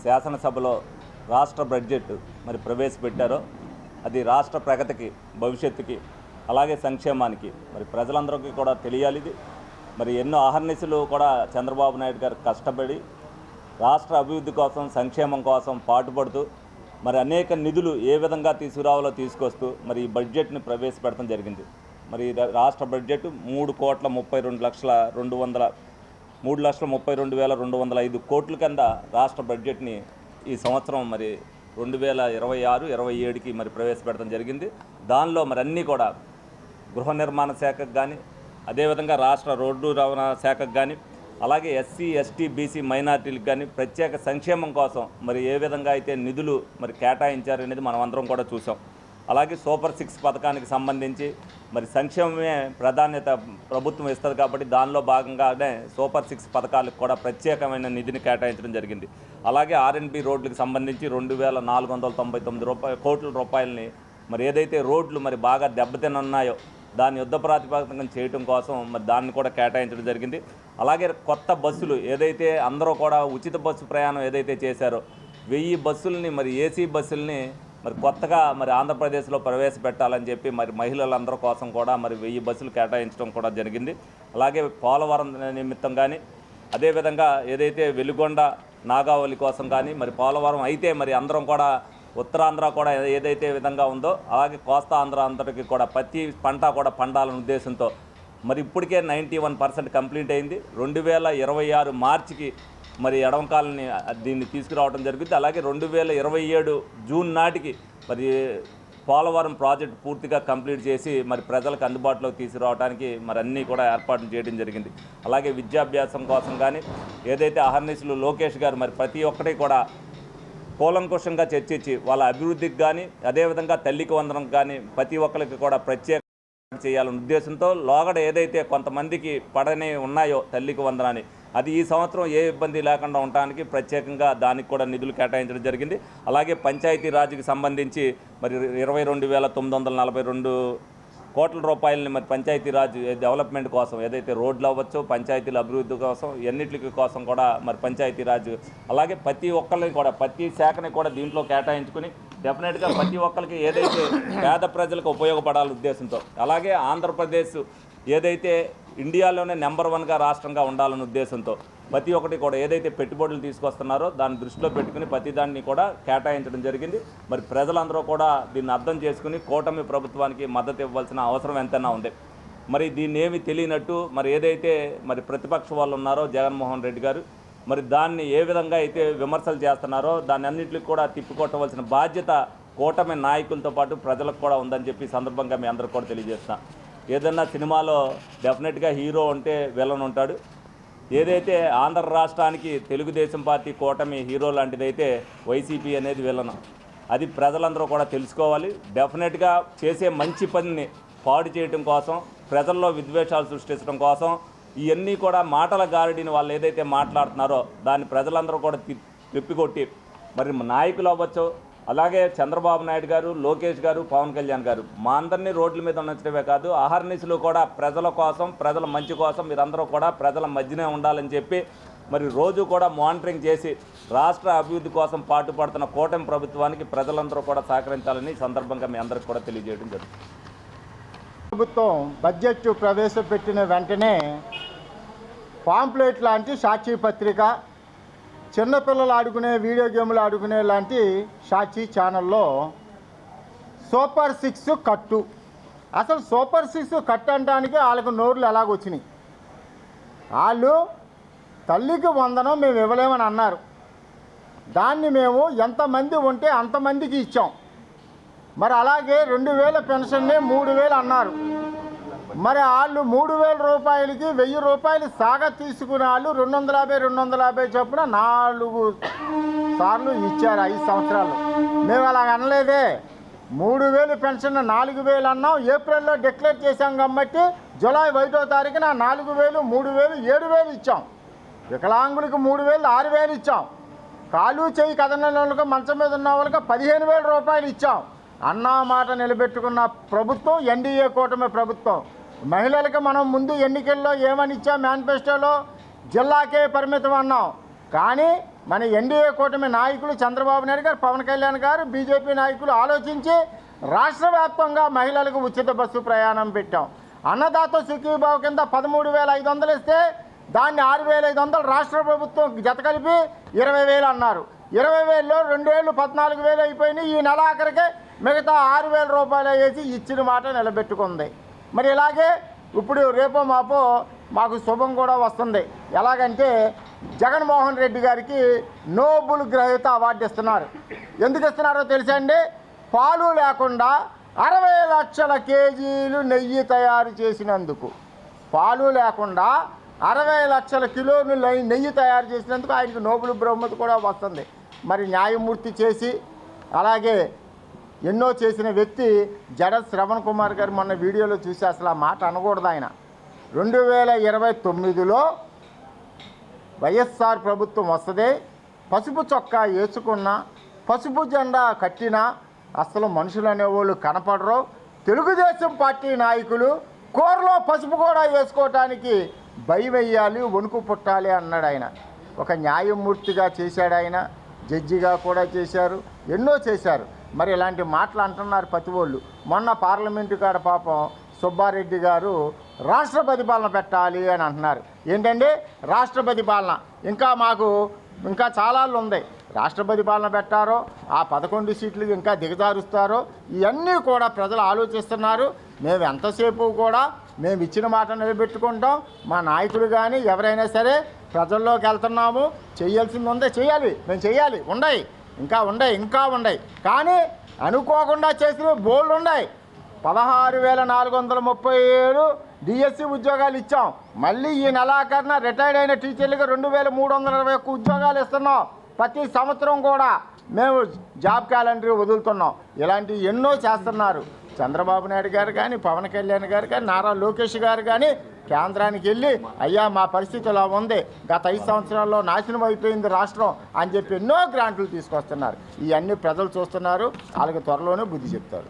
శాసనసభలో రాష్ట్ర బడ్జెట్ మరి ప్రవేశపెట్టారో అది రాష్ట్ర ప్రగతికి, భవిష్యత్తుకి, అలాగే సంక్షేమానికి మరి ప్రజలందరికీ కూడా తెలియాలి. ఇది మరి ఎన్నో అహర్నిశలు కూడా చంద్రబాబు నాయుడు గారు కష్టపడి రాష్ట్ర అభివృద్ధి కోసం, సంక్షేమం కోసం పాటుపడుతూ మరి అనేక నిధులు ఏ విధంగా తీసుకురావాలో తీసుకొస్తూ మరి ఈ బడ్జెట్ని ప్రవేశపెట్టడం జరిగింది. మరి రాష్ట్ర బడ్జెట్ 3,32,205 కోట్ల కింద రాష్ట్ర బడ్జెట్ని ఈ సంవత్సరం మరి 2026-27కి మరి ప్రవేశపెట్టడం జరిగింది. దానిలో మరి అన్నీ కూడా గృహ నిర్మాణ శాఖకు కానీ, అదేవిధంగా రాష్ట్ర రోడ్డు రవాణా శాఖకు కానీ, అలాగే ఎస్సీ, ఎస్టీ, బీసీ మైనార్టీలకు కానీ ప్రత్యేక సంక్షేమం కోసం మరి ఏ విధంగా అయితే నిధులు మరి కేటాయించారనేది మనం అందరం కూడా చూసాం. అలాగే సూపర్ 6 పథకానికి సంబంధించి మరి సంక్షేమమే ప్రాధాన్యత ప్రభుత్వం ఇస్తుంది కాబట్టి దానిలో భాగంగానే సూపర్ 6 పథకాలకు కూడా ప్రత్యేకమైన నిధిని కేటాయించడం జరిగింది. అలాగే ఆర్ఎన్బి రోడ్లకు సంబంధించి 2,499 కోట్ల రూపాయలని మరి ఏదైతే రోడ్లు మరి బాగా దెబ్బతిన్నాయో దాన్ని యుద్ధ ప్రాతిపదికన చేయడం కోసం మరి దాన్ని కూడా కేటాయించడం జరిగింది. అలాగే కొత్త బస్సులు ఏదైతే అందరూ కూడా ఉచిత బస్సు ప్రయాణం ఏదైతే చేశారో 1000 బస్సులని మరి ఏసీ బస్సుల్ని మరి కొత్తగా మరి ఆంధ్రప్రదేశ్లో ప్రవేశపెట్టాలని చెప్పి మరి మహిళలందరి కోసం కూడా మరి 1000 బస్సులు కేటాయించడం కూడా జరిగింది. అలాగే పోలవరం నిమిత్తం కానీ, అదేవిధంగా ఏదైతే వెలుగొండ నాగావళి కోసం కానీ మరి పోలవరం అయితే మరి అందరం కూడా ఉత్తరాంధ్ర కూడా ఏదైతే విధంగా ఉందో అలాగే కోస్తా ఆంధ్ర అందరికీ కూడా ప్రతి పంట కూడా పండాలనే ఉద్దేశంతో మరి ఇప్పటికే 91% కంప్లీట్ అయింది. 2026 మార్చికి మరి ఎడమకాలని దీన్ని తీసుకురావడం జరుగుతుంది. అలాగే 2027 జూన్ నాటికి మరి పోలవరం ప్రాజెక్టు పూర్తిగా కంప్లీట్ చేసి మరి ప్రజలకు అందుబాటులోకి తీసుకురావడానికి మరి అన్నీ కూడా ఏర్పాట్లు చేయడం జరిగింది. అలాగే విద్యాభ్యాసం కోసం కానీ ఏదైతే అహర్నిశలు లోకేష్ గారు మరి ప్రతి ఒక్కటి కూడా కూలంకుషంగా చర్చించి వాళ్ళ అభివృద్ధికి కానీ, అదేవిధంగా తల్లికి వందనం కానీ ప్రతి ఒక్కరికి కూడా ప్రత్యేక చేయాలనే ఉద్దేశంతో లోగడ ఏదైతే కొంతమందికి పడని ఉన్నాయో తల్లికి వందనాన్ని అది ఈ సంవత్సరం ఏ ఇబ్బంది లేకుండా ఉండడానికి ప్రత్యేకంగా దానికి కూడా నిధులు కేటాయించడం జరిగింది. అలాగే పంచాయతీ రాజ్కి సంబంధించి మరి 22,942 కోట్ల రూపాయలని మరి పంచాయతీరాజ్ డెవలప్మెంట్ కోసం ఏదైతే రోడ్లు అవ్వచ్చు, పంచాయతీల అభివృద్ధి కోసం, ఎన్నిటికి కోసం కూడా మరి పంచాయతీరాజ్ అలాగే ప్రతి ఒక్కరిని కూడా ప్రతి శాఖని కూడా దీంట్లో కేటాయించుకుని డెఫినెట్గా ప్రతి ఒక్కరికి ఏదైతే పేద ప్రజలకు ఉపయోగపడాల ఉద్దేశంతో, అలాగే ఆంధ్రప్రదేశ్ ఏదైతే ఇండియాలోనే నెంబర్ 1గా రాష్ట్రంగా ఉండాలనే ఉద్దేశంతో ప్రతి ఒక్కటి కూడా ఏదైతే పెట్టుబడులు తీసుకొస్తున్నారో దాన్ని దృష్టిలో పెట్టుకుని ప్రతి దాన్ని కూడా కేటాయించడం జరిగింది. మరి ప్రజలందరూ కూడా దీన్ని అర్థం చేసుకుని కూటమి ప్రభుత్వానికి మద్దతు ఇవ్వాల్సిన అవసరం ఎంతైనా ఉంది. మరి దీన్ని ఏమి తెలియనట్టు మరి ఏదైతే మరి ప్రతిపక్ష వాళ్ళు ఉన్నారో జగన్మోహన్ రెడ్డి గారు మరి దాన్ని ఏ విధంగా అయితే విమర్శలు చేస్తున్నారో దాన్ని అన్నింటికి కూడా తిప్పికొట్టవలసిన బాధ్యత కూటమి నాయకులతో పాటు ప్రజలకు కూడా ఉందని చెప్పి సందర్భంగా మీ అందరికీ కూడా తెలియజేస్తున్నాను. ఏదన్నా సినిమాలో డెఫినెట్గా హీరో ఉంటే విలన్ ఉంటాడు. ఏదైతే ఆంధ్ర రాష్ట్రానికి తెలుగుదేశం పార్టీ కూటమి హీరో లాంటిదైతే వైసీపీ అనేది విలన్. అది ప్రజలందరూ కూడా తెలుసుకోవాలి. డెఫినెట్గా చేసే మంచి పనిని పాడు చేయడం కోసం, ప్రజల్లో విద్వేషాలు సృష్టించడం కోసం ఇవన్నీ కూడా మాటల గారడిని వాళ్ళు ఏదైతే మాట్లాడుతున్నారో దాన్ని ప్రజలందరూ కూడా తిప్పికొట్టి మరి నాయకులు అవ్వచ్చు, అలాగే చంద్రబాబు నాయుడు గారు, లోకేష్ గారు, పవన్ కళ్యాణ్ గారు మా అందరినీ రోడ్ల మీద ఉంచడమే కాదు అహర్నిశలు కూడా ప్రజల కోసం, ప్రజల మంచి కోసం మీరందరూ కూడా ప్రజల మధ్యనే ఉండాలని చెప్పి మరి రోజు కూడా మానిటరింగ్ చేసి రాష్ట్ర అభివృద్ధి కోసం పాటుపడుతున్న కూటమి ప్రభుత్వానికి ప్రజలందరూ కూడా సహకరించాలని సందర్భంగా మీ అందరికీ కూడా తెలియజేయడం జరుగుతుంది. ప్రభుత్వం బడ్జెట్ ప్రవేశపెట్టిన వెంటనే పాంప్లెట్ లాంటి సాక్షి పత్రిక, చిన్నపిల్లలు ఆడుకునే వీడియో గేమ్లు ఆడుకునే లాంటి సాక్షి ఛానల్లో సూపర్ 6 కట్టు, అసలు సూపర్ 6 కట్టు అనడానికి వాళ్ళకు నోర్లు ఎలాగొచ్చినాయి. వాళ్ళు తల్లికి వందనం మేము ఇవ్వలేమని అన్నారు. దాన్ని మేము ఎంతమంది ఉంటే అంతమందికి ఇచ్చాం. మరి అలాగే 2,000 పెన్షన్ని 3,000 అన్నారు. మరి వాళ్ళు 3,000 రూపాయలకి 1,000 రూపాయలు సాగ తీసుకునే వాళ్ళు 250 చొప్పున 4 సార్లు ఇచ్చారు 5 సంవత్సరాలు. మేము అలా అనలేదే. 3,000 పెన్షన్ 4,000 అన్నాం. ఏప్రిల్లో డిక్లేర్ చేశాం కాబట్టి జూలై 1వ తారీఖున 4,000, 3,000, 7,000 ఇచ్చాం. వికలాంగులకు 3,000, 6,000 ఇచ్చాం. కాలు చేయి కదలని వాళ్ళకి, మంచం మీద ఉన్న వాళ్ళకి 15,000 రూపాయలు ఇచ్చాం. అన్నా మాట నిలబెట్టుకున్న ప్రభుత్వం ఎన్డీఏ కూటమి ప్రభుత్వం. మహిళలకు మనం ముందు ఎన్నికల్లో ఏమని ఇచ్చాం? మేనిఫెస్టోలో జిల్లాకే పరిమితం అన్నాం. కానీ మన ఎన్డీఏ కూటమి నాయకులు చంద్రబాబు నాయుడు గారు, పవన్ కళ్యాణ్ గారు, బీజేపీ నాయకులు ఆలోచించి రాష్ట్ర వ్యాప్తంగా మహిళలకు ఉచిత బస్సు ప్రయాణం పెట్టాం. అన్నదాత సుఖీభావ కింద 13,500 ఇస్తే దాన్ని 6,500 రాష్ట్ర ప్రభుత్వం జత కలిపి 20,000 అన్నారు. 20,000లో 2 ఏళ్ళు 14,000 అయిపోయినాయి. ఈ నెల ఆఖరికే మిగతా 6,000 రూపాయలు వేసి ఇచ్చిన మాట నిలబెట్టుకుంది. మరి ఇలాగే ఇప్పుడు రేపో మాపో మాకు శుభం కూడా వస్తుంది. ఎలాగంటే జగన్మోహన్ రెడ్డి గారికి నోబుల్ గ్రహీత అవార్డు ఇస్తున్నారు. ఎందుకు ఇస్తున్నారో తెలుసా అండి? పాలు లేకుండా 60 లక్షల కేజీలు నెయ్యి తయారు చేసినందుకు, పాలు లేకుండా 60 లక్షల కిలోలు నెయ్యి తయారు చేసినందుకు ఆయనకు నోబెల్ బహుమతి కూడా వస్తుంది. మరి న్యాయమూర్తి చేసి అలాగే ఎన్నో చేసిన వ్యక్తి జడ శ్రవణ్ కుమార్ గారు మొన్న వీడియోలో చూసి అసలు ఆ మాట అనకూడదు. ఆయన 2029లో వైఎస్ఆర్ ప్రభుత్వం వస్తుంది, పసుపు చొక్కా వేసుకున్న, పసుపు జెండా కట్టినా అసలు మనుషులు అనేవాళ్ళు కనపడరు. తెలుగుదేశం పార్టీ నాయకులు కూరలో పసుపు కూడా వేసుకోవటానికి భయం వేయాలి, వణుకు పుట్టాలి అన్నాడు ఆయన. ఒక న్యాయమూర్తిగా చేశాడు ఆయన, జడ్జిగా కూడా చేశారు, ఎన్నో చేశారు. మరి ఇలాంటి మాటలు అంటున్నారు ప్రతి వాళ్ళు. మొన్న పార్లమెంటు కాడ పాపం సుబ్బారెడ్డి గారు రాష్ట్రపతి పాలన పెట్టాలి అని అంటున్నారు. ఏంటంటే రాష్ట్రపతి పాలన ఇంకా చాలా ఉంది. రాష్ట్రపతి పాలన పెట్టారో, ఆ 11 సీట్లకు ఇంకా దిగజారుస్తారో, ఇవన్నీ కూడా ప్రజలు ఆలోచిస్తున్నారు. మేము ఎంతసేపు కూడా మేము ఇచ్చిన మాట నిలబెట్టుకుంటాం. మా నాయకులు కానీ ఎవరైనా సరే ప్రజల్లోకి వెళ్తున్నాము, చేయాల్సింది ఉందే చేయాలి, మేము చేయాలి, ఇంకా ఉన్నాయి. కానీ అనుకోకుండా చేసిన బోల్డ్ ఉన్నాయి. 16,437 డిఎస్సి ఉద్యోగాలు ఇచ్చాం. మళ్ళీ ఈ నెలాఖరున రిటైర్డ్ అయిన టీచర్లకు 2,321 ఉద్యోగాలు ఇస్తున్నాం. ప్రతి సంవత్సరం కూడా మేము జాబ్ క్యాలెండర్ వదులుతున్నాం. ఇలాంటి ఎన్నో చేస్తున్నారు. చంద్రబాబు నాయుడు గారు కానీ, పవన్ కళ్యాణ్ గారు కానీ, నారా లోకేష్ గారు కానీ కేంద్రానికి వెళ్ళి అయ్యా మా పరిస్థితి ఇలా ఉంది, గత 5 సంవత్సరాల్లో నాశనం అయిపోయింది రాష్ట్రం అని చెప్పి ఎన్నో గ్రాంట్లు తీసుకొస్తున్నారు. ఇవన్నీ ప్రజలు చూస్తున్నారు. వాళ్ళకి త్వరలోనే బుద్ధి చెప్తారు.